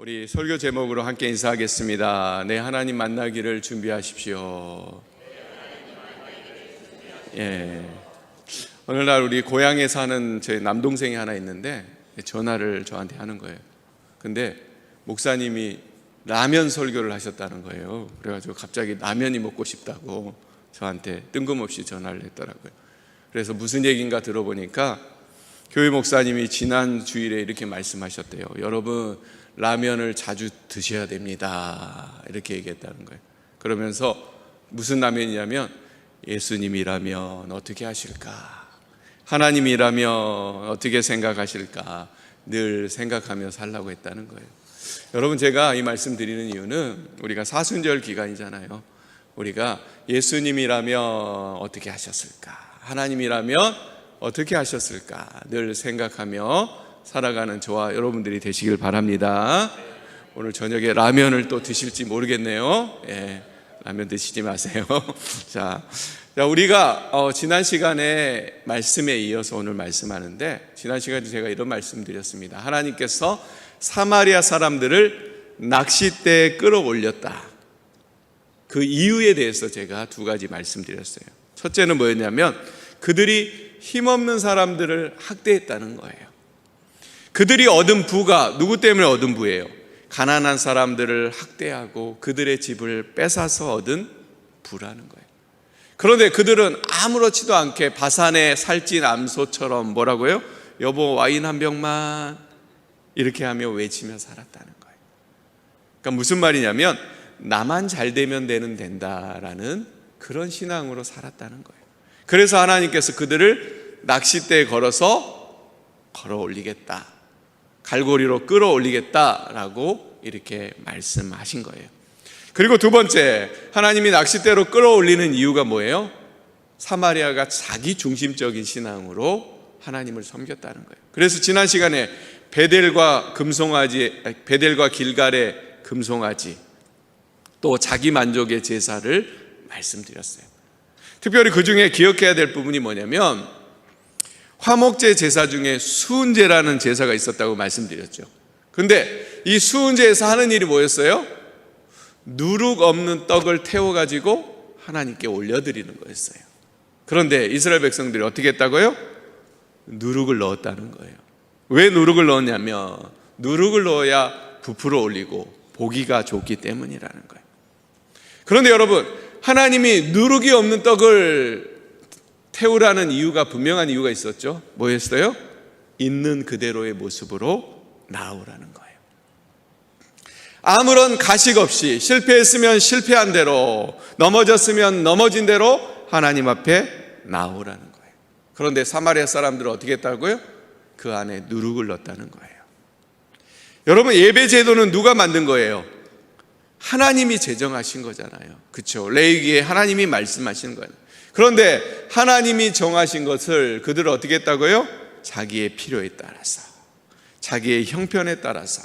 우리 설교 제목으로 함께 인사하겠습니다. 네, 하나님 만나기를 준비하십시오. 예. 오늘날 우리 고향에 사는 제 남동생이 하나 있는데 전화를 저한테 하는 거예요. 근데 목사님이 라면 설교를 하셨다는 거예요. 그래가지고 갑자기 라면이 먹고 싶다고 저한테 뜬금없이 전화를 했더라고요. 그래서 무슨 얘기인가 들어보니까 교회 목사님이 지난 주일에 이렇게 말씀하셨대요. 여러분, 라면을 자주 드셔야 됩니다. 이렇게 얘기했다는 거예요. 그러면서 무슨 라면이냐면 예수님이라면 어떻게 하실까? 하나님이라면 어떻게 생각하실까? 늘 생각하며 살라고 했다는 거예요. 여러분, 제가 이 말씀 드리는 이유는 우리가 사순절 기간이잖아요. 우리가 예수님이라면 어떻게 하셨을까? 하나님이라면 어떻게 하셨을까? 늘 생각하며 살아가는 저와 여러분들이 되시길 바랍니다. 오늘 저녁에 라면을 또 드실지 모르겠네요. 예, 라면 드시지 마세요. 자, 우리가 지난 시간에 말씀에 이어서 오늘 말씀하는데, 지난 시간에 제가 이런 말씀 드렸습니다. 하나님께서 사마리아 사람들을 낚싯대에 끌어올렸다. 그 이유에 대해서 제가 두 가지 말씀드렸어요. 첫째는 뭐였냐면 그들이 힘없는 사람들을 학대했다는 거예요. 그들이 얻은 부가 누구 때문에 얻은 부예요? 가난한 사람들을 학대하고 그들의 집을 뺏어서 얻은 부라는 거예요. 그런데 그들은 아무렇지도 않게 바산의 살찐 암소처럼 뭐라고요? 여보, 와인 한 병만, 이렇게 하며 외치며 살았다는 거예요. 그러니까 무슨 말이냐면 나만 잘 되면 된다라는 그런 신앙으로 살았다는 거예요. 그래서 하나님께서 그들을 낚싯대에 걸어 올리겠다, 갈고리로 끌어올리겠다라고 이렇게 말씀하신 거예요. 그리고 두 번째, 하나님이 낚싯대로 끌어올리는 이유가 뭐예요? 사마리아가 자기 중심적인 신앙으로 하나님을 섬겼다는 거예요. 그래서 지난 시간에 베델과 길갈의 금송아지, 또 자기 만족의 제사를 말씀드렸어요. 특별히 그 중에 기억해야 될 부분이 뭐냐면 화목제 제사 중에 수은제라는 제사가 있었다고 말씀드렸죠. 근데 이 수은제에서 하는 일이 뭐였어요? 누룩 없는 떡을 태워가지고 하나님께 올려드리는 거였어요. 그런데 이스라엘 백성들이 어떻게 했다고요? 누룩을 넣었다는 거예요. 왜 누룩을 넣었냐면 누룩을 넣어야 부풀어 올리고 보기가 좋기 때문이라는 거예요. 그런데 여러분, 하나님이 누룩이 없는 떡을 태우라는 이유가, 분명한 이유가 있었죠. 뭐였어요? 있는 그대로의 모습으로 나오라는 거예요. 아무런 가식 없이 실패했으면 실패한 대로, 넘어졌으면 넘어진 대로 하나님 앞에 나오라는 거예요. 그런데 사마리아 사람들은 어떻게 했다고요? 그 안에 누룩을 넣었다는 거예요. 여러분, 예배 제도는 누가 만든 거예요? 하나님이 제정하신 거잖아요. 그렇죠? 레위기에 하나님이 말씀하신 거예요. 그런데 하나님이 정하신 것을 그들은 어떻게 했다고요? 자기의 필요에 따라서, 자기의 형편에 따라서,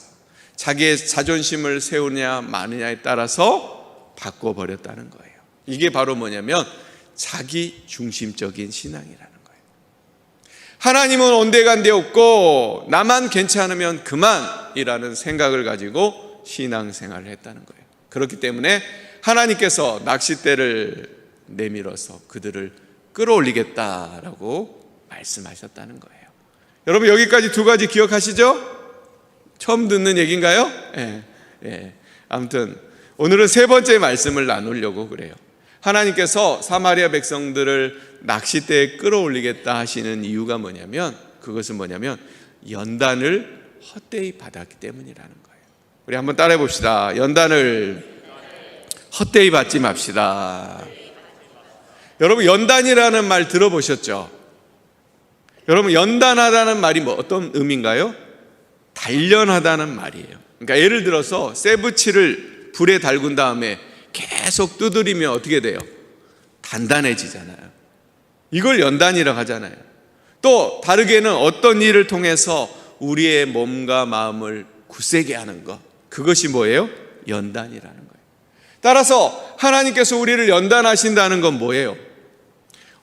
자기의 자존심을 세우냐 마느냐에 따라서 바꿔버렸다는 거예요. 이게 바로 뭐냐면 자기 중심적인 신앙이라는 거예요. 하나님은 온데간데 없고 나만 괜찮으면 그만이라는 생각을 가지고 신앙생활을 했다는 거예요. 그렇기 때문에 하나님께서 낚싯대를 내밀어서 그들을 끌어올리겠다라고 말씀하셨다는 거예요. 여러분, 여기까지 두 가지 기억하시죠? 처음 듣는 얘기인가요? 예. 아무튼 오늘은 세 번째 말씀을 나누려고 그래요. 하나님께서 사마리아 백성들을 낚싯대에 끌어올리겠다 하시는 이유가 뭐냐면, 그것은 뭐냐면 연단을 헛되이 받았기 때문이라는 거예요. 우리 한번 따라해 봅시다. 연단을 헛되이 받지 맙시다. 여러분, 연단이라는 말 들어보셨죠? 여러분, 연단하다는 말이 어떤 의미인가요? 단련하다는 말이에요. 그러니까 예를 들어서 쇠붙이를 불에 달군 다음에 계속 두드리면 어떻게 돼요? 단단해지잖아요. 이걸 연단이라고 하잖아요. 또 다르게는 어떤 일을 통해서 우리의 몸과 마음을 굳세게 하는 것, 그것이 뭐예요? 연단이라는 거예요. 따라서 하나님께서 우리를 연단하신다는 건 뭐예요?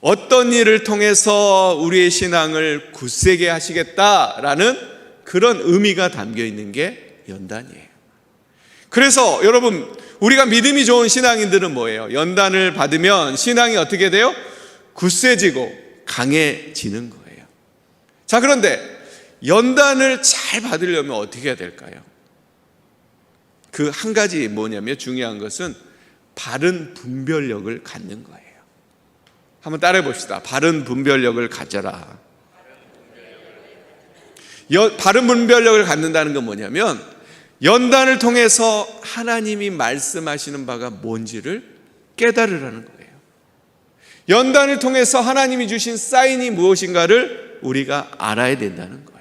어떤 일을 통해서 우리의 신앙을 굳세게 하시겠다라는 그런 의미가 담겨 있는 게 연단이에요. 그래서 여러분, 우리가 믿음이 좋은 신앙인들은 뭐예요? 연단을 받으면 신앙이 어떻게 돼요? 굳세지고 강해지는 거예요. 자, 그런데 연단을 잘 받으려면 어떻게 해야 될까요? 그 한 가지 뭐냐면 중요한 것은 바른 분별력을 갖는 거예요. 한번 따라해 봅시다. 바른 분별력을 가져라. 바른 분별력을 갖는다는 건 뭐냐면 연단을 통해서 하나님이 말씀하시는 바가 뭔지를 깨달으라는 거예요. 연단을 통해서 하나님이 주신 사인이 무엇인가를 우리가 알아야 된다는 거예요.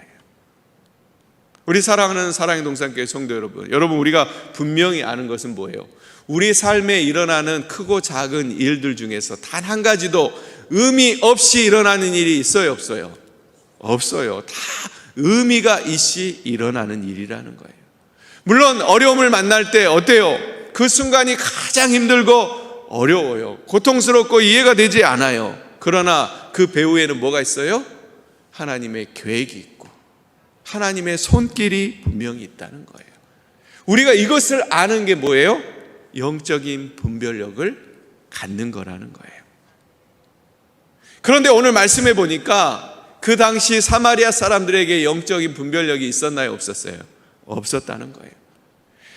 우리 사랑하는 사랑의 동산교회 성도 여러분, 우리가 분명히 아는 것은 뭐예요? 우리 삶에 일어나는 크고 작은 일들 중에서 단 한 가지도 의미 없이 일어나는 일이 있어요, 없어요? 없어요. 다 의미가 있이 일어나는 일이라는 거예요. 물론 어려움을 만날 때 어때요? 그 순간이 가장 힘들고 어려워요. 고통스럽고 이해가 되지 않아요. 그러나 그 배후에는 뭐가 있어요? 하나님의 계획이 있고 하나님의 손길이 분명히 있다는 거예요. 우리가 이것을 아는 게 뭐예요? 영적인 분별력을 갖는 거라는 거예요. 그런데 오늘 말씀해 보니까 그 당시 사마리아 사람들에게 영적인 분별력이 있었나요? 없었어요? 없었다는 거예요.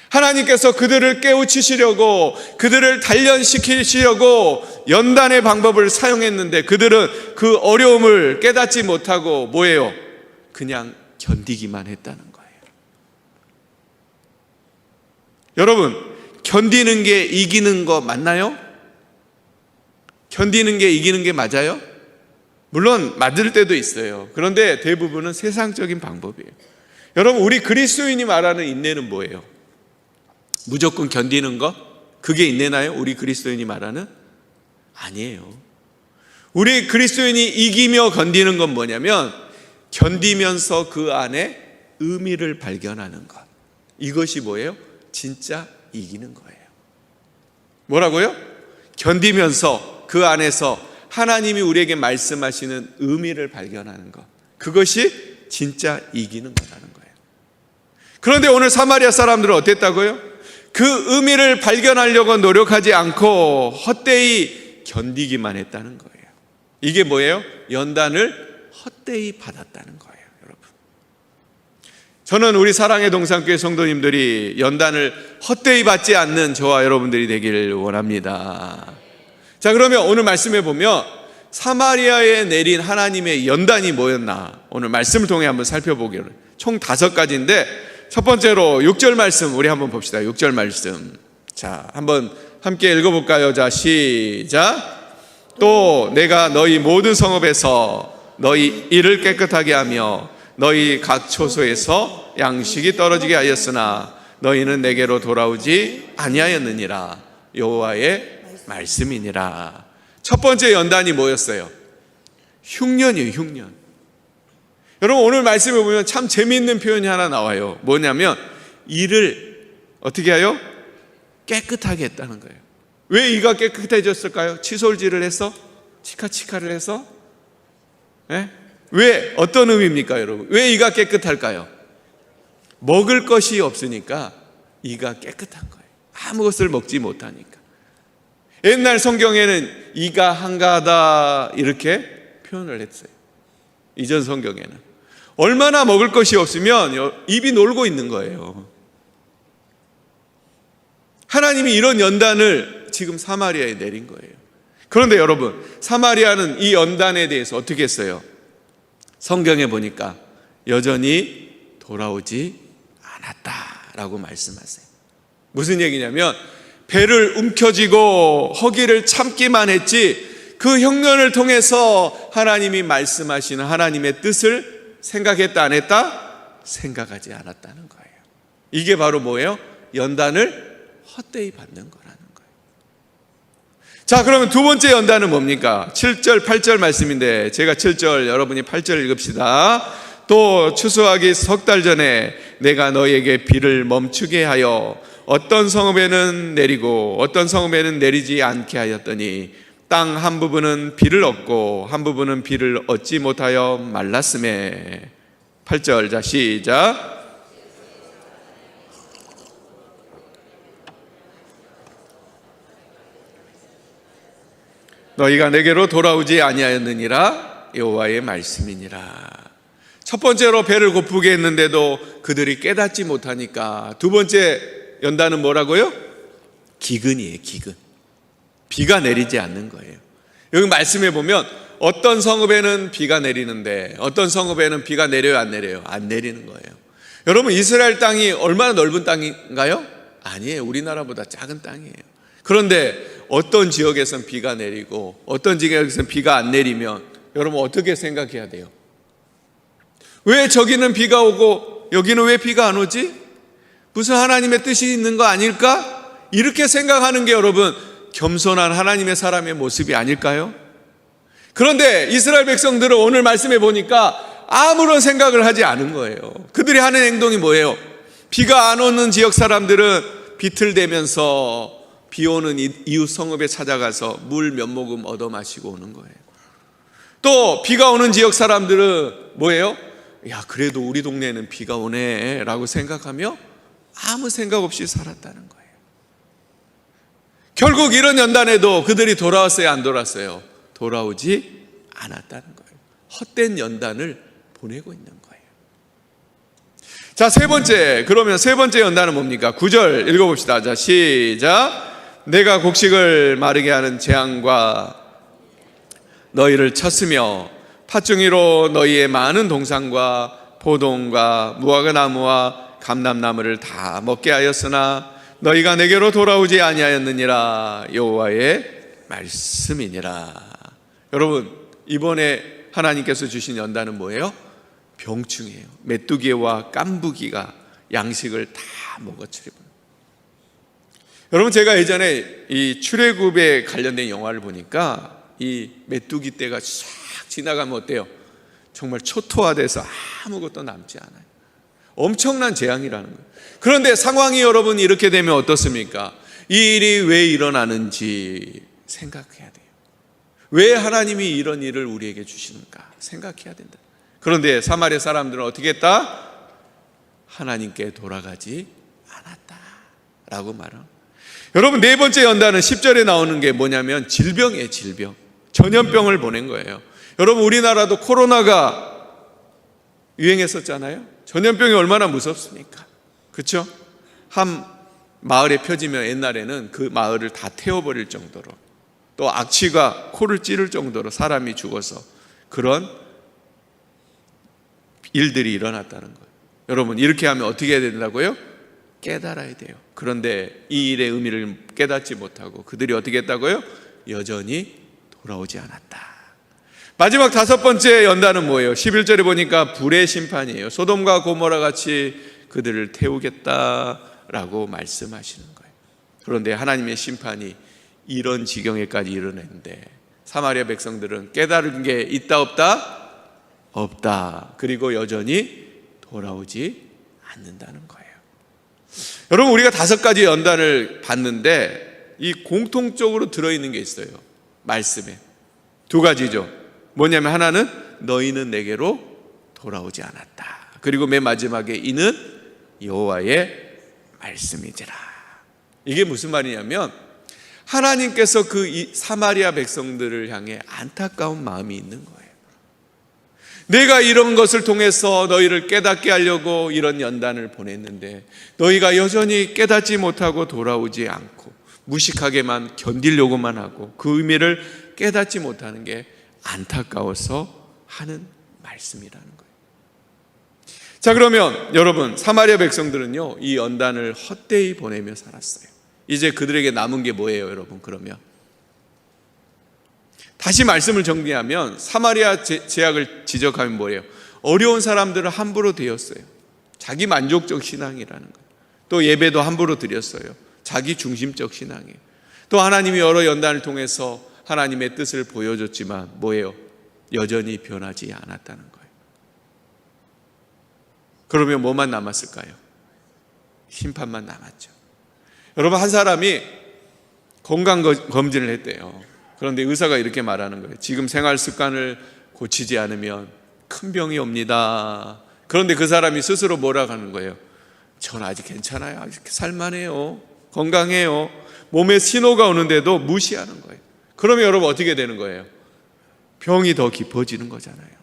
하나님께서 그들을 깨우치시려고, 그들을 단련시키시려고 연단의 방법을 사용했는데 그들은 그 어려움을 깨닫지 못하고 뭐예요? 그냥 견디기만 했다는 거예요. 여러분, 견디는 게 이기는 거 맞나요? 견디는 게 이기는 게 맞아요? 물론 맞을 때도 있어요. 그런데 대부분은 세상적인 방법이에요. 여러분, 우리 그리스도인이 말하는 인내는 뭐예요? 무조건 견디는 거? 그게 인내나요? 우리 그리스도인이 말하는? 아니에요. 우리 그리스도인이 이기며 견디는 건 뭐냐면 견디면서 그 안에 의미를 발견하는 것. 이것이 뭐예요? 진짜 이기는 거예요. 뭐라고요? 견디면서 그 안에서 하나님이 우리에게 말씀하시는 의미를 발견하는 것. 그것이 진짜 이기는 거라는 거예요. 그런데 오늘 사마리아 사람들은 어땠다고요? 그 의미를 발견하려고 노력하지 않고 헛되이 견디기만 했다는 거예요. 이게 뭐예요? 연단을 헛되이 받았다는 거예요, 여러분. 저는 우리 사랑의 동산교회 성도님들이 연단을 헛되이 받지 않는 저와 여러분들이 되기를 원합니다. 자, 그러면 오늘 말씀해 보면 사마리아에 내린 하나님의 연단이 뭐였나? 오늘 말씀을 통해 한번 살펴보기로. 총 5가지인데 첫 번째로 6절 말씀 우리 한번 봅시다. 6절 말씀. 자, 한번 함께 읽어볼까요? 자, 시작. 또 내가 너희 모든 성읍에서 너희 이를 깨끗하게 하며 너희 각 초소에서 양식이 떨어지게 하였으나 너희는 내게로 돌아오지 아니하였느니라. 여호와의 말씀이니라. 첫 번째 연단이 뭐였어요? 흉년이에요, 흉년. 여러분, 오늘 말씀에 보면 참 재미있는 표현이 하나 나와요. 뭐냐면 이를 어떻게 해요? 깨끗하게 했다는 거예요. 왜 이가 깨끗해졌을까요? 칫솔질을 해서? 치카치카를 해서? 네? 왜? 어떤 의미입니까, 여러분? 왜 이가 깨끗할까요? 먹을 것이 없으니까 이가 깨끗한 거예요. 아무것을 먹지 못하니까. 옛날 성경에는 이가 한가하다 이렇게 표현을 했어요. 이전 성경에는. 얼마나 먹을 것이 없으면 입이 놀고 있는 거예요. 하나님이 이런 연단을 지금 사마리아에 내린 거예요. 그런데 여러분, 사마리아는 이 연단에 대해서 어떻게 했어요? 성경에 보니까 여전히 돌아오지 않았다라고 말씀하세요. 무슨 얘기냐면 배를 움켜쥐고 허기를 참기만 했지 그 흉년을 통해서 하나님이 말씀하시는 하나님의 뜻을 생각했다 안 했다? 생각하지 않았다는 거예요. 이게 바로 뭐예요? 연단을 헛되이 받는 거라는 거예요. 자, 그러면 두 번째 연단은 뭡니까? 7절 8절 말씀인데 제가 7절 여러분이 8절 읽읍시다. 또 추수하기 3달 전에 내가 너희에게 비를 멈추게 하여 어떤 성읍에는 내리고 어떤 성읍에는 내리지 않게 하였더니 땅 한 부분은 비를 얻고 한 부분은 비를 얻지 못하여 말랐음에. 8절. 자, 시작. 너희가 내게로 돌아오지 아니하였느니라 여호와의 말씀이니라. 첫 번째로 배를 고프게 했는데도 그들이 깨닫지 못하니까 두 번째 연단은 뭐라고요? 기근이에요. 기근. 비가 내리지 않는 거예요. 여기 말씀해 보면 어떤 성읍에는 비가 내리는데 어떤 성읍에는 비가 내려요, 안 내려요? 안 내리는 거예요. 여러분, 이스라엘 땅이 얼마나 넓은 땅인가요? 아니에요. 우리나라보다 작은 땅이에요. 그런데 어떤 지역에서는 비가 내리고 어떤 지역에서는 비가 안 내리면 여러분 어떻게 생각해야 돼요? 왜 저기는 비가 오고 여기는 왜 비가 안 오지? 무슨 하나님의 뜻이 있는 거 아닐까? 이렇게 생각하는 게 여러분 겸손한 하나님의 사람의 모습이 아닐까요? 그런데 이스라엘 백성들은 오늘 말씀해 보니까 아무런 생각을 하지 않은 거예요. 그들이 하는 행동이 뭐예요? 비가 안 오는 지역 사람들은 비틀대면서 비 오는 이웃 성읍에 찾아가서 물 몇 모금 얻어 마시고 오는 거예요. 또 비가 오는 지역 사람들은 뭐예요? 야, 그래도 우리 동네에는 비가 오네 라고 생각하며 아무 생각 없이 살았다는 거예요. 결국 이런 연단에도 그들이 돌아왔어요, 안 돌아왔어요? 돌아오지 않았다는 거예요. 헛된 연단을 보내고 있는 거예요. 자, 세 번째, 그러면 세 번째 연단은 뭡니까? 9절 읽어봅시다. 자, 시작. 내가 곡식을 마르게 하는 재앙과 너희를 쳤으며 팥중이로 너희의 많은 동산과 포도원과 무화과 나무와 감람나무를 다 먹게 하였으나 너희가 내게로 돌아오지 아니하였느니라 여호와의 말씀이니라. 여러분, 이번에 하나님께서 주신 연단은 뭐예요? 병충이에요. 메뚜기와 깐부기가 양식을 다 먹어치리고. 여러분, 제가 예전에 이 출애굽에 관련된 영화를 보니까 이 메뚜기 떼가 싹 지나가면 어때요? 정말 초토화돼서 아무것도 남지 않아요. 엄청난 재앙이라는 거예요. 그런데 상황이 여러분 이렇게 되면 어떻습니까? 이 일이 왜 일어나는지 생각해야 돼요. 왜 하나님이 이런 일을 우리에게 주시는가 생각해야 된다. 그런데 사마리아 사람들은 어떻게 했다? 하나님께 돌아가지 않았다라고 말합니다. 여러분, 네 번째 연단은 10절에 나오는 게 뭐냐면 질병이에요. 질병. 전염병을 보낸 거예요. 여러분, 우리나라도 코로나가 유행했었잖아요. 전염병이 얼마나 무섭습니까? 그렇죠? 한 마을에 펴지면 옛날에는 그 마을을 다 태워버릴 정도로, 또 악취가 코를 찌를 정도로 사람이 죽어서 그런 일들이 일어났다는 거예요. 여러분, 이렇게 하면 어떻게 해야 된다고요? 깨달아야 돼요. 그런데 이 일의 의미를 깨닫지 못하고 그들이 어떻게 했다고요? 여전히 돌아오지 않았다. 마지막 다섯 번째 연단은 뭐예요? 11절에 보니까 불의 심판이에요. 소돔과 고모라 같이 그들을 태우겠다라고 말씀하시는 거예요. 그런데 하나님의 심판이 이런 지경에까지 이르렀는데 사마리아 백성들은 깨달은 게 있다 없다? 없다. 그리고 여전히 돌아오지 않는다는 거예요. 여러분, 우리가 다섯 가지 연단을 봤는데 이 공통적으로 들어있는 게 있어요. 말씀에 두 가지죠. 뭐냐면 하나는 너희는 내게로 돌아오지 않았다. 그리고 맨 마지막에 이는 여호와의 말씀이지라. 이게 무슨 말이냐면 하나님께서 그 사마리아 백성들을 향해 안타까운 마음이 있는 거예요. 내가 이런 것을 통해서 너희를 깨닫게 하려고 이런 연단을 보냈는데 너희가 여전히 깨닫지 못하고 돌아오지 않고 무식하게만 견디려고만 하고 그 의미를 깨닫지 못하는 게 안타까워서 하는 말씀이라는 거예요. 자, 그러면 여러분, 사마리아 백성들은요 이 연단을 헛되이 보내며 살았어요. 이제 그들에게 남은 게 뭐예요, 여러분? 그러면 다시 말씀을 정리하면 사마리아 제약을 지적하면 뭐예요? 어려운 사람들을 함부로 대었어요. 자기 만족적 신앙이라는 거예요. 또 예배도 함부로 드렸어요. 자기 중심적 신앙이에요. 또 하나님이 여러 연단을 통해서 하나님의 뜻을 보여줬지만 뭐예요? 여전히 변하지 않았다는 거예요. 그러면 뭐만 남았을까요? 심판만 남았죠. 여러분, 한 사람이 건강검진을 했대요. 그런데 의사가 이렇게 말하는 거예요. 지금 생활 습관을 고치지 않으면 큰 병이 옵니다. 그런데 그 사람이 스스로 뭐라고 하는 거예요? 전 아직 괜찮아요. 아직 살만해요. 건강해요. 몸에 신호가 오는데도 무시하는 거예요. 그러면 여러분 어떻게 되는 거예요? 병이 더 깊어지는 거잖아요.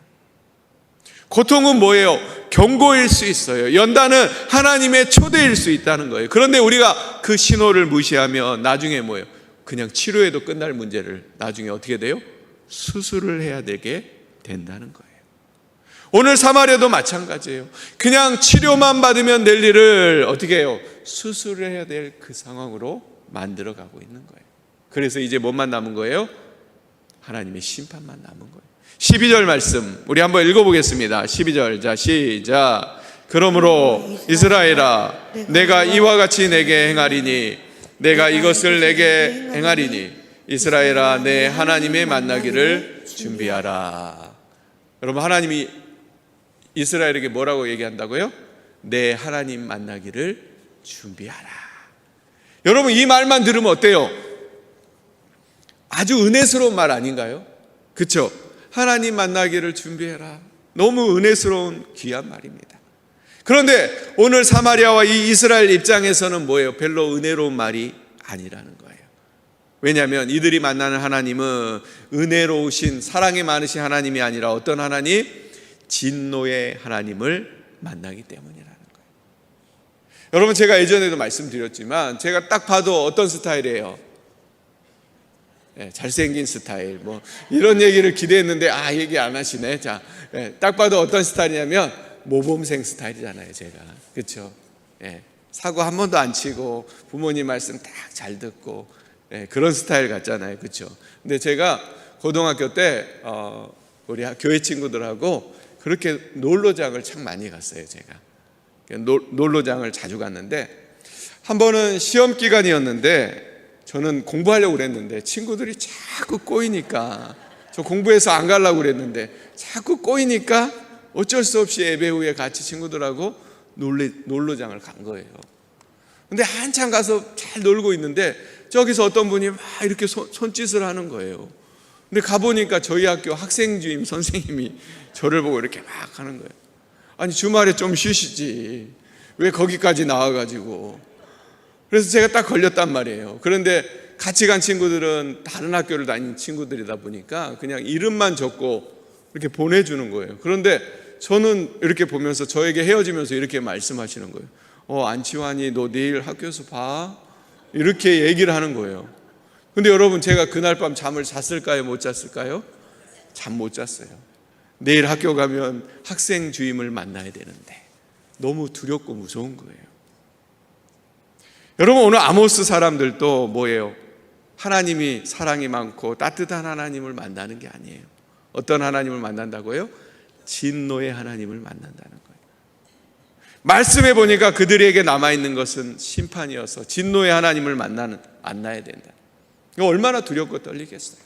고통은 뭐예요? 경고일 수 있어요. 연단은 하나님의 초대일 수 있다는 거예요. 그런데 우리가 그 신호를 무시하면 나중에 뭐예요? 그냥 치료해도 끝날 문제를 나중에 어떻게 돼요? 수술을 해야 되게 된다는 거예요. 오늘 사마리아도 마찬가지예요. 그냥 치료만 받으면 될 일을 어떻게 해요? 수술을 해야 될 그 상황으로 만들어가고 있는 거예요. 그래서 이제 뭐만 남은 거예요? 하나님의 심판만 남은 거예요. 12절 말씀 우리 한번 읽어보겠습니다. 12절 자 시작. 그러므로 이스라엘아 내가 이와 같이 내게 행하리니 내가 이것을 내게 행하리니 이스라엘아 내 하나님의 만나기를 준비하라. 여러분 하나님이 이스라엘에게 뭐라고 얘기한다고요? 내 하나님 만나기를 준비하라. 여러분 이 말만 들으면 어때요? 아주 은혜스러운 말 아닌가요? 그렇죠? 하나님 만나기를 준비해라. 너무 은혜스러운 귀한 말입니다. 그런데 오늘 사마리아와 이 이스라엘 입장에서는 뭐예요? 별로 은혜로운 말이 아니라는 거예요. 왜냐하면 이들이 만나는 하나님은 은혜로우신 사랑이 많으신 하나님이 아니라 어떤 하나님? 진노의 하나님을 만나기 때문이라는 거예요. 여러분 제가 예전에도 말씀드렸지만 제가 딱 봐도 어떤 스타일이에요? 잘생긴 스타일 뭐 이런 얘기를 기대했는데 얘기 안 하시네. 자, 딱 봐도 어떤 스타일이냐면 모범생 스타일이잖아요 제가. 그렇죠? 사고 한 번도 안 치고 부모님 말씀 딱 잘 듣고 그런 스타일 같잖아요. 그렇죠? 근데 제가 고등학교 때 우리 교회 친구들하고 그렇게 놀러장을 참 많이 갔어요 제가. 놀러장을 자주 갔는데 한 번은 시험 기간이었는데 저는 공부하려고 그랬는데 친구들이 자꾸 꼬이니까 저 공부해서 안 가려고 그랬는데 자꾸 꼬이니까 어쩔 수 없이 예배 후에 같이 친구들하고 놀러장을 간 거예요. 근데 한참 가서 잘 놀고 있는데 저기서 어떤 분이 막 이렇게 손짓을 하는 거예요. 근데 가보니까 저희 학교 학생주임 선생님이 저를 보고 이렇게 막 하는 거예요. 아니 주말에 좀 쉬시지 왜 거기까지 나와가지고. 그래서 제가 딱 걸렸단 말이에요. 그런데 같이 간 친구들은 다른 학교를 다닌 친구들이다 보니까 그냥 이름만 적고 이렇게 보내주는 거예요. 그런데 저는 이렇게 보면서 저에게 헤어지면서 이렇게 말씀하시는 거예요. 안치환이 너 내일 학교에서 봐. 이렇게 얘기를 하는 거예요. 근데 여러분 제가 그날 밤 잠을 잤을까요? 못 잤을까요? 잠 못 잤어요. 내일 학교 가면 학생 주임을 만나야 되는데 너무 두렵고 무서운 거예요. 여러분 오늘 아모스 사람들도 뭐예요? 하나님이 사랑이 많고 따뜻한 하나님을 만나는 게 아니에요. 어떤 하나님을 만난다고요? 진노의 하나님을 만난다는 거예요. 말씀해 보니까 그들에게 남아있는 것은 심판이어서 진노의 하나님을 만나야 된다. 이거 얼마나 두렵고 떨리겠어요.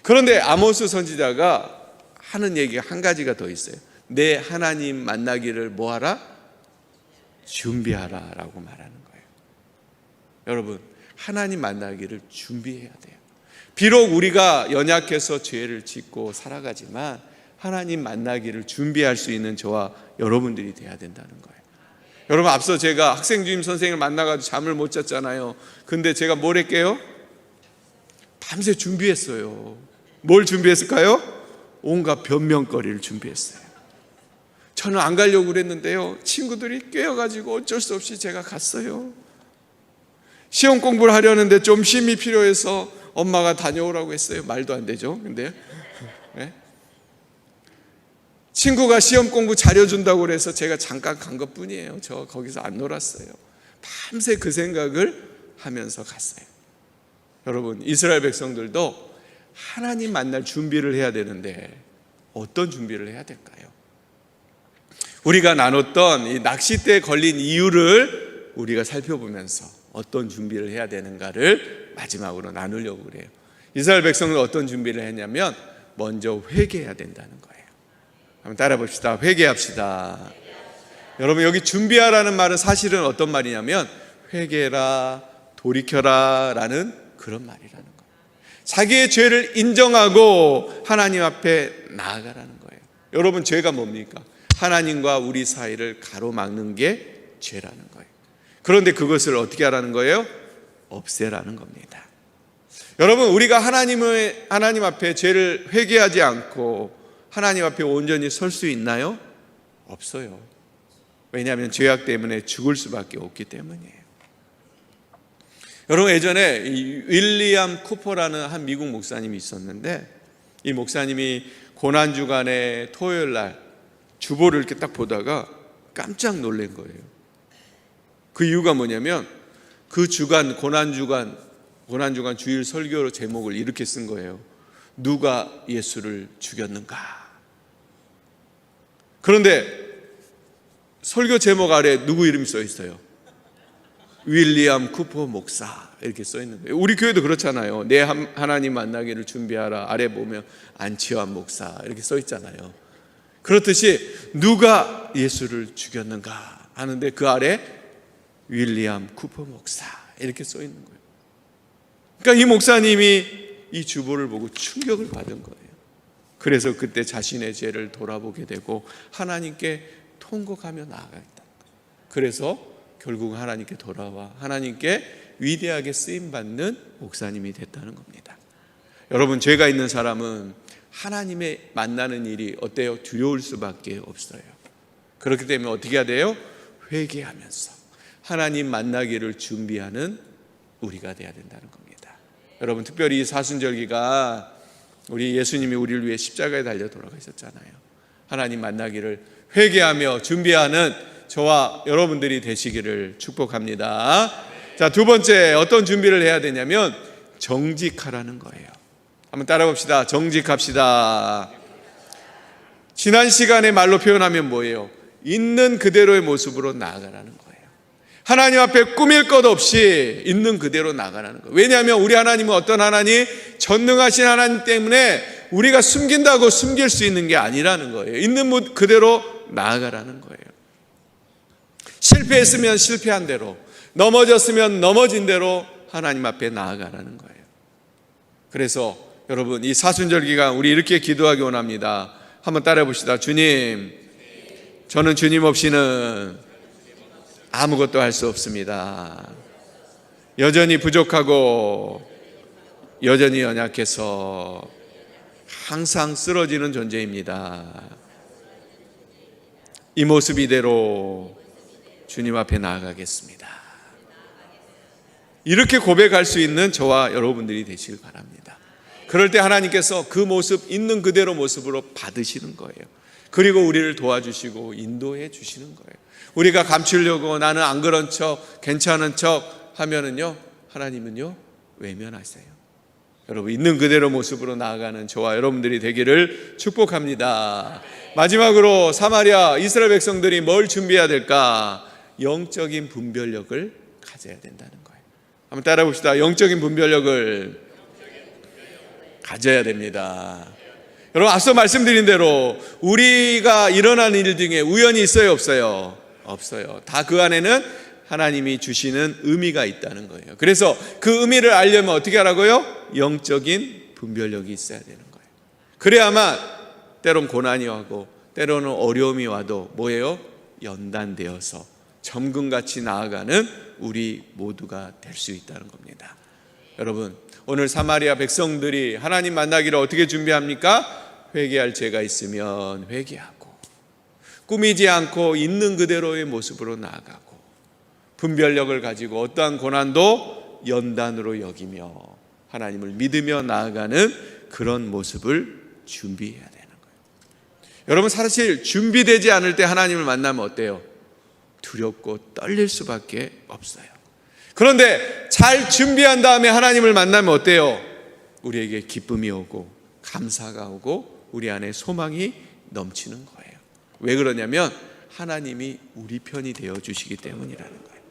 그런데 아모스 선지자가 하는 얘기가 한 가지가 더 있어요. 내 하나님 만나기를 뭐하라? 준비하라 라고 말하는 거예요. 여러분 하나님 만나기를 준비해야 돼요. 비록 우리가 연약해서 죄를 짓고 살아가지만 하나님 만나기를 준비할 수 있는 저와 여러분들이 돼야 된다는 거예요. 여러분 앞서 제가 학생주임 선생님을 만나가지고 잠을 못 잤잖아요. 근데 제가 뭘 했게요? 밤새 준비했어요. 뭘 준비했을까요? 온갖 변명거리를 준비했어요. 저는 안 가려고 그랬는데요 친구들이 꿰어가지고 어쩔 수 없이 제가 갔어요. 시험 공부를 하려는데 좀 쉼이 필요해서 엄마가 다녀오라고 했어요. 말도 안 되죠. 근데 친구가 시험 공부 잘해준다고 그래서 제가 잠깐 간 것뿐이에요. 저 거기서 안 놀았어요. 밤새 그 생각을 하면서 갔어요. 여러분 이스라엘 백성들도 하나님 만날 준비를 해야 되는데 어떤 준비를 해야 될까요? 우리가 나눴던 이 낚싯대에 걸린 이유를 우리가 살펴보면서 어떤 준비를 해야 되는가를 마지막으로 나누려고 그래요. 이스라엘 백성은 어떤 준비를 했냐면 먼저 회개해야 된다는 거예요. 한번 따라 봅시다. 회개합시다. 여러분 여기 준비하라는 말은 사실은 어떤 말이냐면 회개라, 돌이켜라 라는 그런 말이라는 거예요. 자기의 죄를 인정하고 하나님 앞에 나아가라는 거예요. 여러분 죄가 뭡니까? 하나님과 우리 사이를 가로막는 게 죄라는 거예요. 그런데 그것을 어떻게 하라는 거예요? 없애라는 겁니다. 여러분, 우리가 하나님 앞에 죄를 회개하지 않고 하나님 앞에 온전히 설 수 있나요? 없어요. 왜냐하면 죄악 때문에 죽을 수밖에 없기 때문이에요. 여러분, 예전에 이 윌리엄 쿠퍼라는 한 미국 목사님이 있었는데, 이 목사님이 고난주간에 토요일 날 주보를 이렇게 딱 보다가 깜짝 놀란 거예요. 그 이유가 뭐냐면 그 주간 고난주간 주일 설교 제목을 이렇게 쓴 거예요. 누가 예수를 죽였는가? 그런데 설교 제목 아래 누구 이름이 써 있어요? 윌리엄 쿠퍼 목사 이렇게 써 있는 거예요. 우리 교회도 그렇잖아요. 내 하나님 만나기를 준비하라. 아래 보면 안치환 목사 이렇게 써 있잖아요. 그렇듯이 누가 예수를 죽였는가 하는데 그 아래 윌리엄 쿠퍼 목사 이렇게 써 있는 거예요. 그러니까 이 목사님이 이 주보를 보고 충격을 받은 거예요. 그래서 그때 자신의 죄를 돌아보게 되고 하나님께 통곡하며 나아갔다. 그래서 결국 하나님께 돌아와 하나님께 위대하게 쓰임받는 목사님이 됐다는 겁니다. 여러분, 죄가 있는 사람은 하나님의 만나는 일이 어때요? 두려울 수밖에 없어요. 그렇기 때문에 어떻게 해야 돼요? 회개하면서 하나님 만나기를 준비하는 우리가 돼야 된다는 겁니다. 여러분, 특별히 이 사순절기가 우리 예수님이 우리를 위해 십자가에 달려 돌아가셨잖아요. 하나님 만나기를 회개하며 준비하는 저와 여러분들이 되시기를 축복합니다. 자, 두 번째 어떤 준비를 해야 되냐면 정직하라는 거예요. 한번 따라 봅시다. 정직합시다. 지난 시간에 말로 표현하면 뭐예요? 있는 그대로의 모습으로 나아가라는 거예요. 하나님 앞에 꾸밀 것 없이 있는 그대로 나아가라는 거예요. 왜냐하면 우리 하나님은 어떤 하나님? 전능하신 하나님 때문에 우리가 숨긴다고 숨길 수 있는 게 아니라는 거예요. 있는 그대로 나아가라는 거예요. 실패했으면 실패한 대로, 넘어졌으면 넘어진 대로 하나님 앞에 나아가라는 거예요. 그래서 여러분, 이 사순절 기간 우리 이렇게 기도하기 원합니다. 한번 따라해 봅시다. 주님, 저는 주님 없이는 아무것도 할 수 없습니다. 여전히 부족하고 여전히 연약해서 항상 쓰러지는 존재입니다. 이 모습 이대로 주님 앞에 나아가겠습니다. 이렇게 고백할 수 있는 저와 여러분들이 되시길 바랍니다. 그럴 때 하나님께서 그 모습 있는 그대로 모습으로 받으시는 거예요. 그리고 우리를 도와주시고 인도해 주시는 거예요. 우리가 감추려고 나는 안 그런 척 괜찮은 척 하면은요, 하나님은요 외면하세요. 여러분, 있는 그대로 모습으로 나아가는 저와 여러분들이 되기를 축복합니다. 마지막으로 사마리아 이스라엘 백성들이 뭘 준비해야 될까? 영적인 분별력을 가져야 된다는 거예요. 한번 따라 봅시다. 영적인 분별력을 가져야 됩니다. 여러분, 앞서 말씀드린 대로 우리가 일어나는 일 중에 우연이 있어요, 없어요? 없어요. 다 그 안에는 하나님이 주시는 의미가 있다는 거예요. 그래서 그 의미를 알려면 어떻게 하라고요? 영적인 분별력이 있어야 되는 거예요. 그래야만 때론 고난이 와고 때로는 어려움이 와도 뭐예요? 연단되어서 점금같이 나아가는 우리 모두가 될 수 있다는 겁니다. 여러분, 오늘 사마리아 백성들이 하나님 만나기를 어떻게 준비합니까? 회개할 죄가 있으면 회개하고, 꾸미지 않고 있는 그대로의 모습으로 나아가고, 분별력을 가지고 어떠한 고난도 연단으로 여기며 하나님을 믿으며 나아가는 그런 모습을 준비해야 되는 거예요. 여러분, 사실 준비되지 않을 때 하나님을 만나면 어때요? 두렵고 떨릴 수밖에 없어요. 그런데 잘 준비한 다음에 하나님을 만나면 어때요? 우리에게 기쁨이 오고 감사가 오고 우리 안에 소망이 넘치는 거예요. 왜 그러냐면 하나님이 우리 편이 되어 주시기 때문이라는 거예요.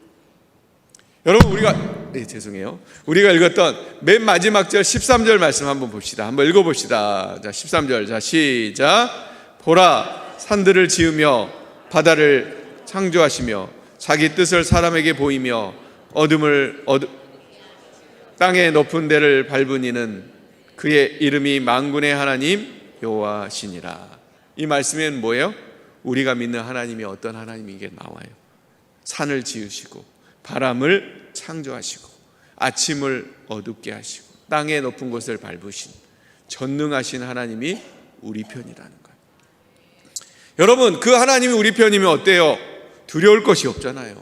여러분, 우리가 읽었던 맨 마지막 절 13절 말씀 한번 봅시다. 한번 읽어봅시다. 자, 13절. 자, 시작. 보라, 산들을 지으며 바다를 창조하시며 자기 뜻을 사람에게 보이며 땅의 높은 데를 밟은 이는 그의 이름이 만군의 하나님 여호와시니라. 이 말씀에는 뭐예요? 우리가 믿는 하나님이 어떤 하나님인 게 나와요. 산을 지으시고 바람을 창조하시고 아침을 어둡게 하시고 땅의 높은 곳을 밟으신 전능하신 하나님이 우리 편이라는 거예요. 여러분, 그 하나님이 우리 편이면 어때요? 두려울 것이 없잖아요.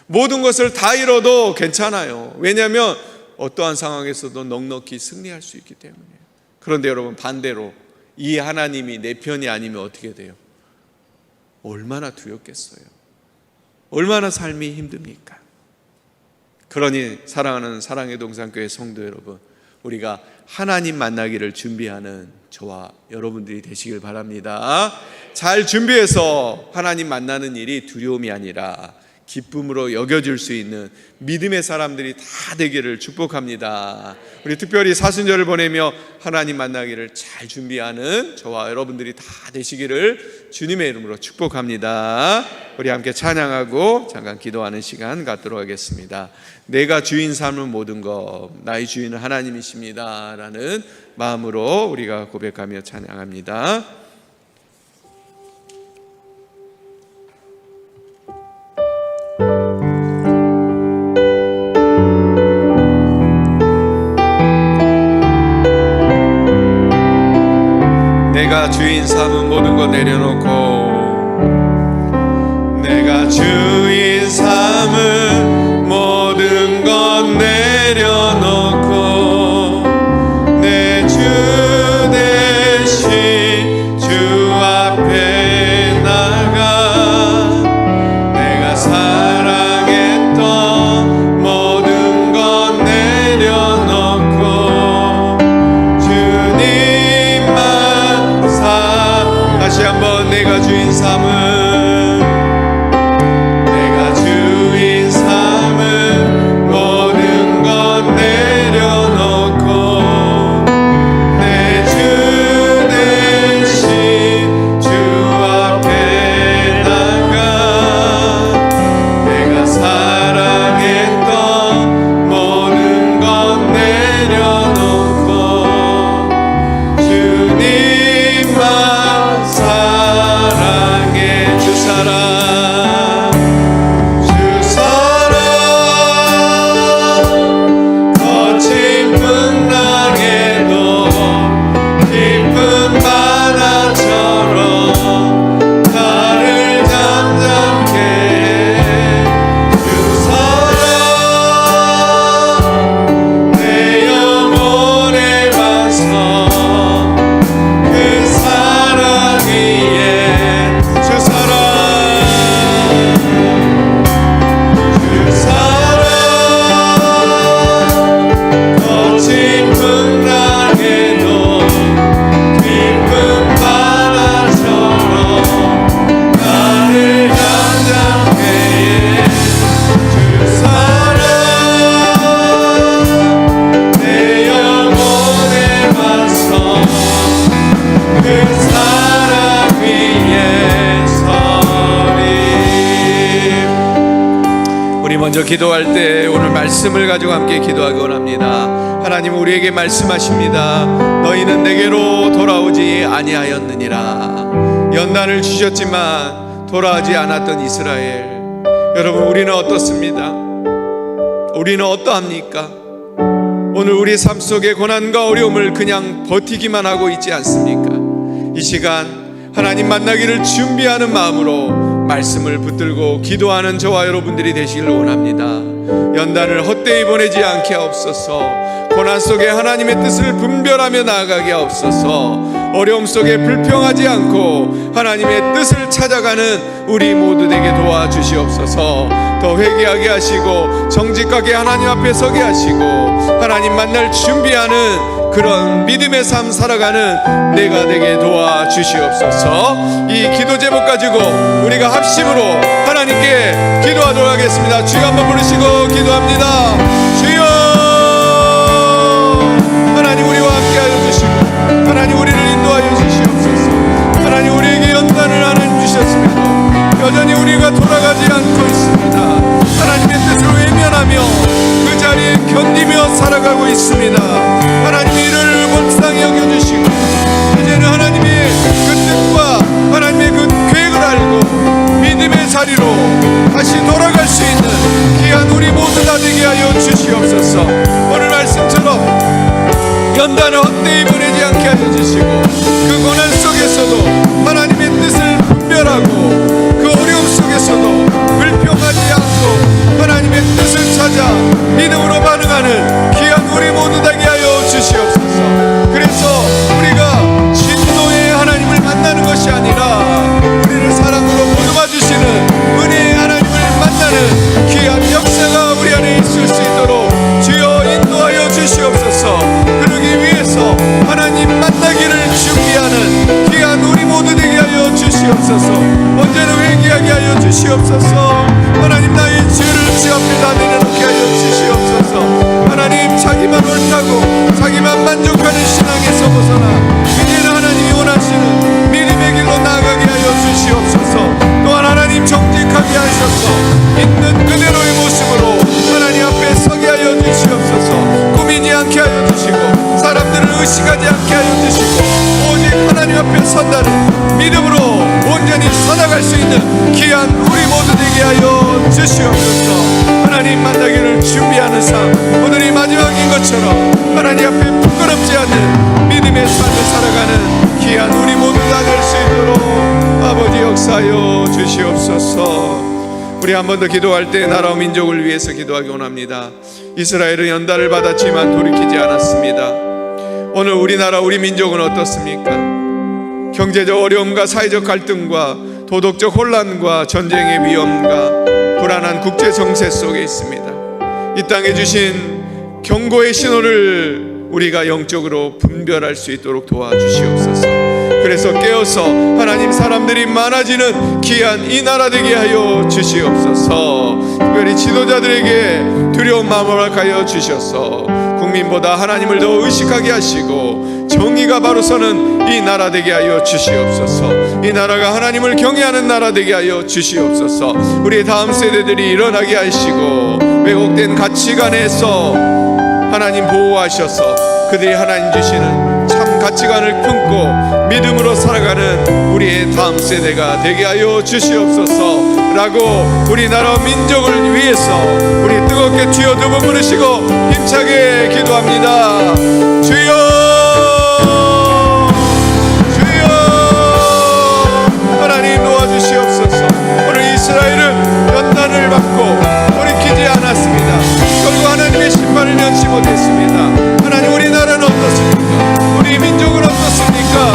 모든 것을 다 잃어도 괜찮아요. 왜냐하면 어떠한 상황에서도 넉넉히 승리할 수 있기 때문이에요. 그런데 여러분, 반대로 이 하나님이 내 편이 아니면 어떻게 돼요? 얼마나 두렵겠어요. 얼마나 삶이 힘듭니까? 그러니 사랑하는 사랑의 동산교회 성도 여러분, 우리가 하나님 만나기를 준비하는 저와 여러분들이 되시길 바랍니다. 잘 준비해서 하나님 만나는 일이 두려움이 아니라 기쁨으로 여겨질 수 있는 믿음의 사람들이 다 되기를 축복합니다. 우리 특별히 사순절을 보내며 하나님 만나기를 잘 준비하는 저와 여러분들이 다 되시기를 주님의 이름으로 축복합니다. 우리 함께 찬양하고 잠깐 기도하는 시간 갖도록 하겠습니다. 내가 주인 삼는 모든 것, 나의 주인은 하나님이십니다 라는 마음으로 우리가 고백하며 찬양합니다. 내가 주인 삼은 모든 것 내려놓고, 내가 주인 삼은 모든 것 내려놓고, 내 주 대신 주 앞에 나가, 내가 사랑했던 모든 것 내려놓고 주님만 다시 한번 내가 주인 삼은, 내가 주인 삼은 모든 것 내려놓고, 내 주 대신 주 앞에 나가, 내가 사랑했던 모든 것 내려놓고 주님만 사랑해. 주 사랑, 주 사랑, 거친 풍랑에도 깊은 바다처럼 나를 잠잠케 해. 주 사랑, 내 영혼의 반성, 그 사랑 위에 주 사랑, 주 사랑, 거친 풍랑에도 깊은 바다처럼 나를 잠잠케 해. 주 사랑, 내 영혼의 반성, 그 사랑 위에 서리. 우리 먼저 기도할 때 오늘 말씀을 가지고 함께 기도하기 원합니다. 하나님, 우리에게 말씀하십니다. 너희는 내게로 돌아오지 아니하였느니라. 연단을 주셨지만 돌아오지 않았던 이스라엘, 여러분, 우리는 어떻습니다? 우리는 어떠합니까? 오늘 우리 삶 속의 고난과 어려움을 그냥 버티기만 하고 있지 않습니까? 이 시간 하나님 만나기를 준비하는 마음으로 말씀을 붙들고 기도하는 저와 여러분들이 되시기를 원합니다. 연단을 헛되이 보내지 않게 하옵소서. 고난 속에 하나님의 뜻을 분별하며 나아가게 하옵소서. 어려움 속에 불평하지 않고 하나님의 뜻을 찾아가는 우리 모두 되게 도와주시옵소서. 더 회개하게 하시고 정직하게 하나님 앞에 서게 하시고 하나님 만날 준비하는 그런 믿음의 삶 살아가는 내가 되게 도와주시옵소서. 이 기도 제목 가지고 우리가 합심으로 하나님께 기도하도록 하겠습니다. 주여 한번 부르시고 기도합니다. 주여, 하나님 우리와 함께하여 주시고 하나님 우리를 인도하여 주시옵소서. 하나님 우리에게 연단을 하나님 주셨음에도 여전히 우리가 돌아가지 않고 있습니다. 하나님의 뜻을 외면하며 그 자리에 견디며 살아가고 있습니다. 하나님 이를 불쌍히 여겨주시고 이제는 하나님의 그 뜻과 하나님의 그 계획을 알고 믿음의 자리로 다시 돌아갈 수 있는 귀한 우리 모두 다 되게 하여 주시옵소서. 오늘 말씀처럼 주시고 그 고난 속에서도 하나님의 뜻을 분별하고 그 어려움 속에서도 불평하지 않고 하나님의 뜻을 찾아 믿음으로 반응하는 귀한 우리 모두 되게 하여 주시옵소서. 그래서 우리가 진노의 하나님을 만나는 것이 아니라 우리를 사랑으로 보듬어 주시는 은혜의 하나님을 만나는 귀한 역사가 우리 안에 있을 수 있도록 주여 인도하여 주시옵소서. 그러기 위해서 하나님 만나기를 준비하는 귀한 우리 모두 되게 하여 주시옵소서. 언제나 회개하게 하여 주시옵소서. 하나님 나의 죄를 주 앞에 다 내려놓게 하여 주시옵소서. 하나님 자기만 옳다고 자기만 만족하는 신앙에서 벗어나 이제는 하나님이 원하시는 믿음의 길로 나아가게 하여 주시옵소서. 또한 하나님 정직하게 하셔서 있는 그대로의 모습으로 하나님 앞에 서게 하여 주시옵소서. 꾸미지 않게 하여 주시고 사람들을 의식하지 않게 하여 주시고 오직 하나님 앞에 선다는 믿음으로 온전히 살아갈 수 있는 귀한 우리 모두 되게 하여 주시옵소서. 하나님 만나기를 준비하는 삶, 오늘이 마지막인 것처럼 하나님 앞에 부끄럽지 않는 믿음의 삶을 살아가는 귀한 우리 모두 다 될 수 있도록 아버지 역사하여 주시옵소서. 우리 한 번 더 기도할 때 나라와 민족을 위해서 기도하기 원합니다. 이스라엘은 연단을 받았지만 돌이키지 않았습니다. 오늘 우리나라 우리 민족은 어떻습니까? 경제적 어려움과 사회적 갈등과 도덕적 혼란과 전쟁의 위험과 불안한 국제 정세 속에 있습니다. 이 땅에 주신 경고의 신호를 우리가 영적으로 분별할 수 있도록 도와주시옵소서. 그래서 깨어서 하나님 사람들이 많아지는 귀한 이 나라 되게 하여 주시옵소서. 특별히 지도자들에게 두려운 마음을 허락하여 주셔서 국민보다 하나님을 더 의식하게 하시고 정의가 바로 서는 이 나라 되게 하여 주시옵소서. 이 나라가 하나님을 경외하는 나라 되게 하여 주시옵소서. 우리의 다음 세대들이 일어나게 하시고 왜곡된 가치관에서 하나님 보호하셔서 그들이 하나님 주시는 참 가치관을 품고 믿음으로 살아가는 우리의 다음 세대가 되게 하여 주시옵소서 라고 우리나라 민족을 위해서 우리 뜨겁게 주여 두 번 부르시고 힘차게 기도합니다. 주여 하나님 도와주시옵소서. 오늘 이스라엘은 연단을 받고 돌이키지 않았습니다. 결국 하나님의 심판을 면치 못했습니다. 하나님 우리나라는 어떻습니까? 우리 민족은 어떻습니까?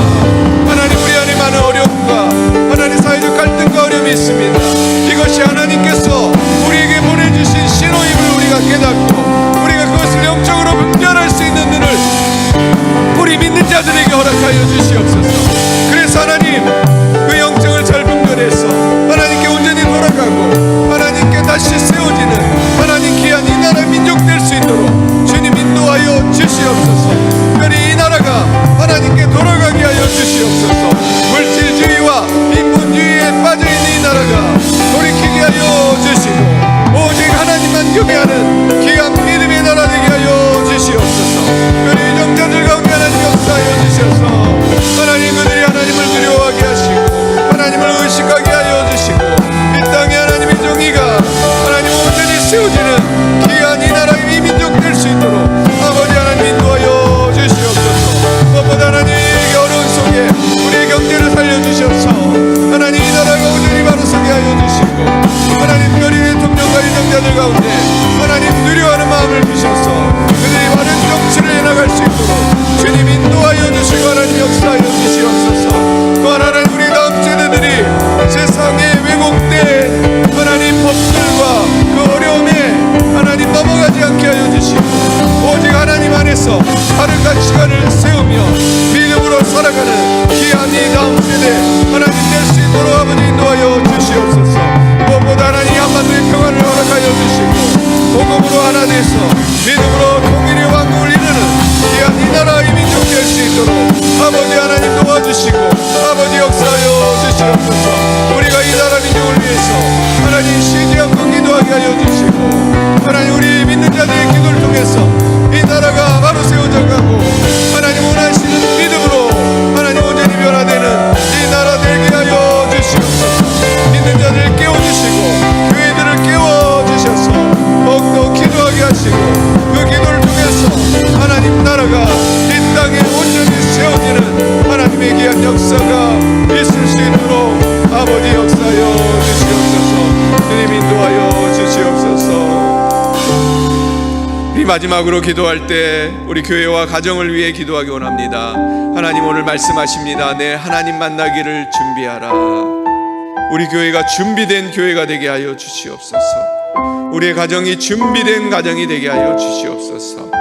하나님 우리 안에 많은 어려움과 하나님 사회적 갈등과 어려움이 있습니다. 이것이 하나님께서 우리에게 보내주신 신호임을 우리가 깨닫고 우리가 그것을 영적으로 분별할 수 있는 눈을 우리 믿는 자들에게 허락하여 주시옵소서. 그래서 하나님 그 영적을 잘 분별해서 하나님께 온전히 돌아가고 하나님께 다시 세워지는 하나님 귀한 이 나라 민족 될 수 있도록 주님 인도하여 주시옵소서. 특별히 이 나라가 하나님께 돌아가게 하여 주시옵소서. 물질주의와 인본주의에 빠져있는 이 나라가 돌이키게 하여 주시고 오직 하나님만 경외하는 귀한 믿음의 나라 되게 하여 주시옵소서. 특별히 유정자들 가운데 하나님 역사하여 주셔서 하나님 그들이 하나님을 두려워하게 하시고 하나님을 의식하게 하여 주시고 이 땅에 하나님의 정의가 하나님 온전히 세워지는 귀한 이 나라의 민족 될 수 있도록 아버지 하나님 인도하여 주시옵소서. 무엇보다 하나님 이 어려운 속에 우리의 경제를 살려주셔서 하나님 이 나라가 온전히 바로 서게 하여 주시고 하나님 특별히 대통령과 유정자들 가운데 하나님 두려워하는 마음을 주셔서 그들이 바른 정치를 해나갈 수 있도록 주님 인도하여 주시고 하나님 역사하여 주시옵소서. 또한 하나님 우리 다음 세대들이 세상에 왜곡된 하나님 법들과 그 어려움에 하나님 넘어가지 않게 하여 주시고 오직 하나님 안에서 다른 가치관을 세우며 믿음으로 살아가는 귀한 이 다음 세대 하나님 될 수 있도록 아버지 인도하여 주시옵소서. 무엇보다 하나님 한반도의 평화를 허락하여 주시고 복음으로 하나 돼서 믿음으로 통일의 왕국을 이루는 귀한 이 나라의 민족 될 수 있도록 아버지 하나님 도와주시고 아버지 역사하여 주시옵소서. 우리가 이 나라 민족을 위해서 하나님 쉬지 않고 기도하게 하여 주시고 하나님 우리 믿는 자들의 기도를 통해서 이 나라가 바로 세워져 가고 하나님 원하시는 믿음으로 하나님 온전히 변화되는 이 나라 되게 하여 주시옵소서. 믿는 자들을 깨워주시고 교회들을 깨워주셔서 더욱더 기도하게 하시고 그 우리 마지막으로 기도할 때 우리 교회와 가정을 위해 기도하기 원합니다. 하나님, 오늘 말씀하십니다. 내 하나님 만나기를 준비하라. 우리 교회가 준비된 교회가 되게 하여 주시옵소서. 우리의 가정이 준비된 가정이 되게 하여 주시옵소서.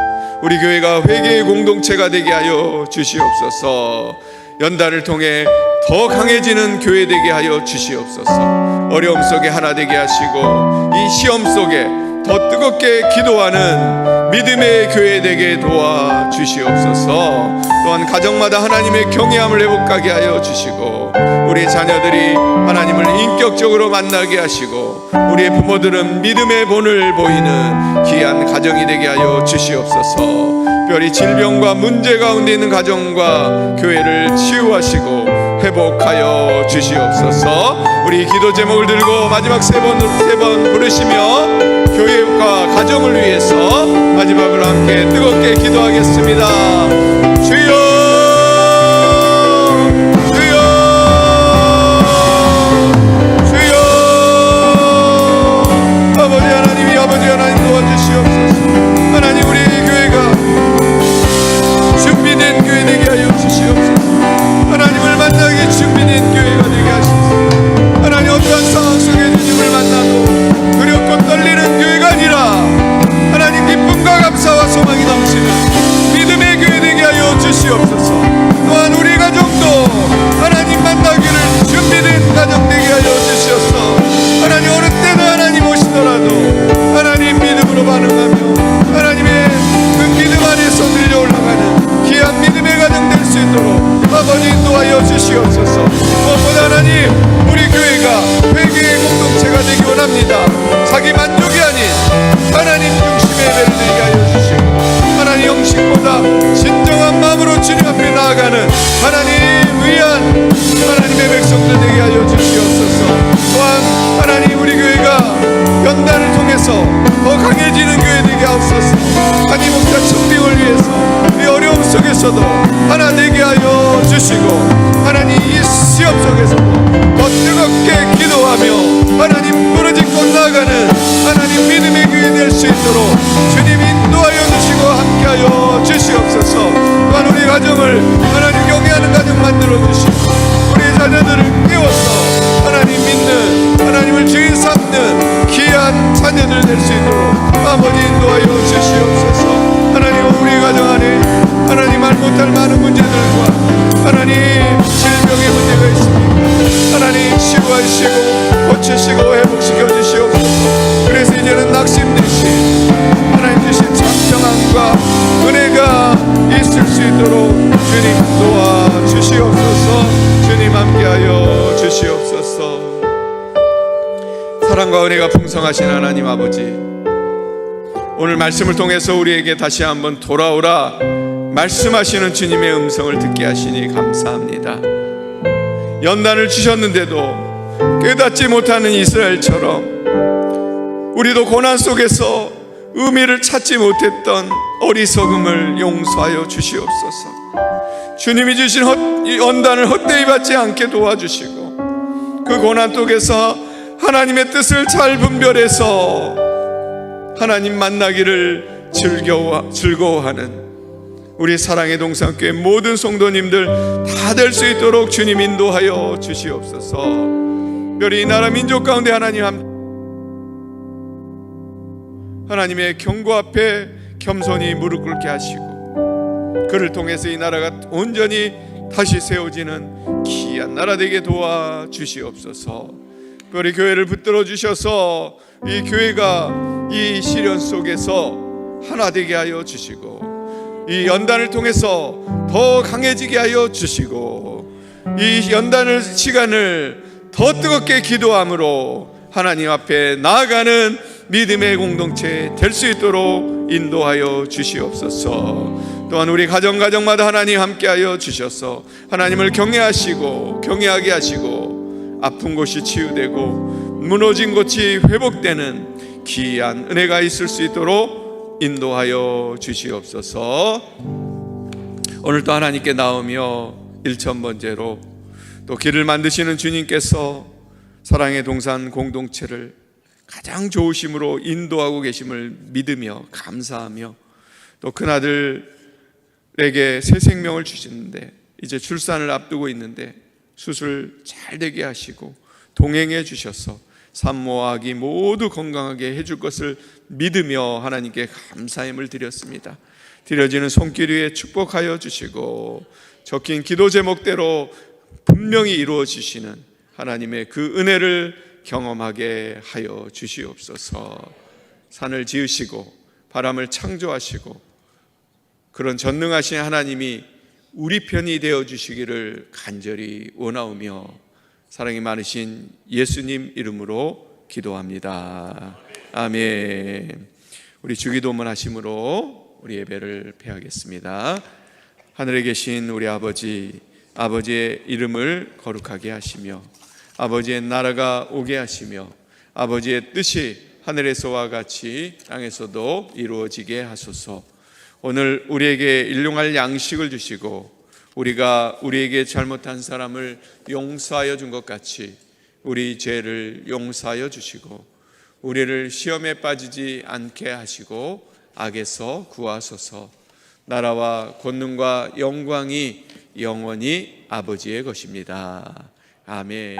우리 교회가 회개의 공동체가 되게 하여 주시옵소서. 연단을 통해 더 강해지는 교회 되게 하여 주시옵소서. 어려움 속에 하나 되게 하시고 이 시험 속에 더 뜨겁게 기도하는 믿음의 교회 되게 도와 주시옵소서. 또한 가정마다 하나님의 경외함을 회복하게 하여 주시고 우리 자녀들이 하나님을 인격적으로 만나게 하시고 우리의 부모들은 믿음의 본을 보이는 귀한 가정이 되게 하여 주시옵소서. 특별히 질병과 문제 가운데 있는 가정과 교회를 치유하시고 회복하여 주시옵소서. 우리 기도 제목을 들고 마지막 세 번 부르시며 교회와 가정을 위해서 마지막으로 함께 뜨겁게 기도하겠습니다. 주여, 주여, 주여. 아버지 하나님이 아버지 하나님 도와주시옵소서. 하나님, 우리 교회가 준비된 교회 되게 하여 주시옵소서. 하나님을 만나기 준비된 교회가 되게 하시옵소서. 하나님, 어떠한 상황 속에 주님을 만나도 두렵고 떨리는 교회가 아니라 하나님 기쁨과 감사와 소망이 넘치는 믿음의 교회 되게 하여 주시옵소서. 또한 우리 가정도 하나님 만나기를 준비된 가정 되게 하여 주시옵소서. 하나님, 어느 때도 하나님 오시더라도 하나님 믿음으로 반응하며 하나님의 그 믿음 안에서 들려 올라가는 귀한 믿음의 가정 될 수 있도록 아버지 인도하여 주시옵소서. 무엇보다 하나님, 우리 교회가 회개의 공동체가 되기 원합니다. 자기 만족이 아닌 하나님 중심의 예배를 드리게 하여 주시고 하나님 형식보다 진정한 마음으로 주님 앞에 나아가는 하나님 위한 하나님의 백성들 되게 하여 주시옵소서. 또한 하나님, 우리 교회가 연단을 통해서 더 강해지는 교회 되게 하옵소서. 하나님, 목자 청빙을 위해서 이 어려움 속에서도 하나 되게 하여 주시고 하나님, 이 시험 속에서도 더 뜨겁게 기도하며 하나님 부르짖고 나아가는 하나님 믿음의 교회 될 수 있도록 주님 인도하여 주시고 함께하여 주시옵소서. 또한 우리 가정을 하나님 경외하는 가정 만들어 주시고 우리 자녀들을 깨워서 하나님 믿는 하나님을 주인 삼는 귀한 자녀들 될 수 있도록 아버지 인도하여 주시옵소서. 하나님, 우리 가정 안에 하나님 알 못할 많은 문제들과 하나님 질병의 문제가 있습니다. 하나님 치유하시고 고치시고 회복시켜 주시옵소서. 그래서 이제는 낙심되신 하나님 주신 참정함과 은혜가 있을 수 있도록 주님 도와주시옵소서. 주님 함께하여 주시옵소서. 사랑과 은혜가 풍성하신 하나님 아버지, 오늘 말씀을 통해서 우리에게 다시 한번 돌아오라 말씀하시는 주님의 음성을 듣게 하시니 감사합니다. 연단을 주셨는데도 깨닫지 못하는 이스라엘처럼 우리도 고난 속에서 의미를 찾지 못했던 어리석음을 용서하여 주시옵소서. 주님이 주신 연단을 헛되이 받지 않게 도와주시고 그 고난 속에서 하나님의 뜻을 잘 분별해서 하나님 만나기를 즐거워하는 우리 사랑의 동산교회 모든 성도님들 다 될 수 있도록 주님 인도하여 주시옵소서. 특별히 이 나라 민족 가운데 하나님의 경고 앞에 겸손히 무릎 꿇게 하시고 그를 통해서 이 나라가 온전히 다시 세워지는 귀한 나라 되게 도와주시옵소서. 특별히 교회를 붙들어 주셔서 이 교회가 이 시련 속에서 하나 되게 하여 주시고 이 연단을 통해서 더 강해지게 하여 주시고 이 연단을 시간을 더 뜨겁게 기도함으로 하나님 앞에 나아가는 믿음의 공동체 될 수 있도록 인도하여 주시옵소서. 또한 우리 가정마다 하나님 함께하여 주셔서 하나님을 경외하게 하시고 아픈 곳이 치유되고 무너진 곳이 회복되는 귀한 은혜가 있을 수 있도록 인도하여 주시옵소서. 오늘도 하나님께 나오며 일천번제로 또 길을 만드시는 주님께서 사랑의 동산 공동체를 가장 좋으심으로 인도하고 계심을 믿으며 감사하며, 또 큰아들에게 새 생명을 주시는데 이제 출산을 앞두고 있는데 수술 잘 되게 하시고 동행해 주셔서 산모와 아기 모두 건강하게 해줄 것을 믿으며 하나님께 감사함을 드렸습니다. 드려지는 손길 위에 축복하여 주시고 적힌 기도 제목대로 분명히 이루어 주시는 하나님의 그 은혜를 경험하게 하여 주시옵소서. 산을 지으시고 바람을 창조하시고 그런 전능하신 하나님이 우리 편이 되어 주시기를 간절히 원하오며 사랑이 많으신 예수님 이름으로 기도합니다. 아멘. 우리 주기도문 하심으로 우리 예배를 폐하겠습니다. 하늘에 계신 우리 아버지, 아버지의 이름을 거룩하게 하시며 아버지의 나라가 오게 하시며 아버지의 뜻이 하늘에서와 같이 땅에서도 이루어지게 하소서. 오늘 우리에게 일용할 양식을 주시고 우리가 우리에게 잘못한 사람을 용서하여 준 것 같이 우리 죄를 용서하여 주시고 우리를 시험에 빠지지 않게 하시고 악에서 구하소서. 나라와 권능과 영광이 영원히 아버지의 것입니다. 아멘.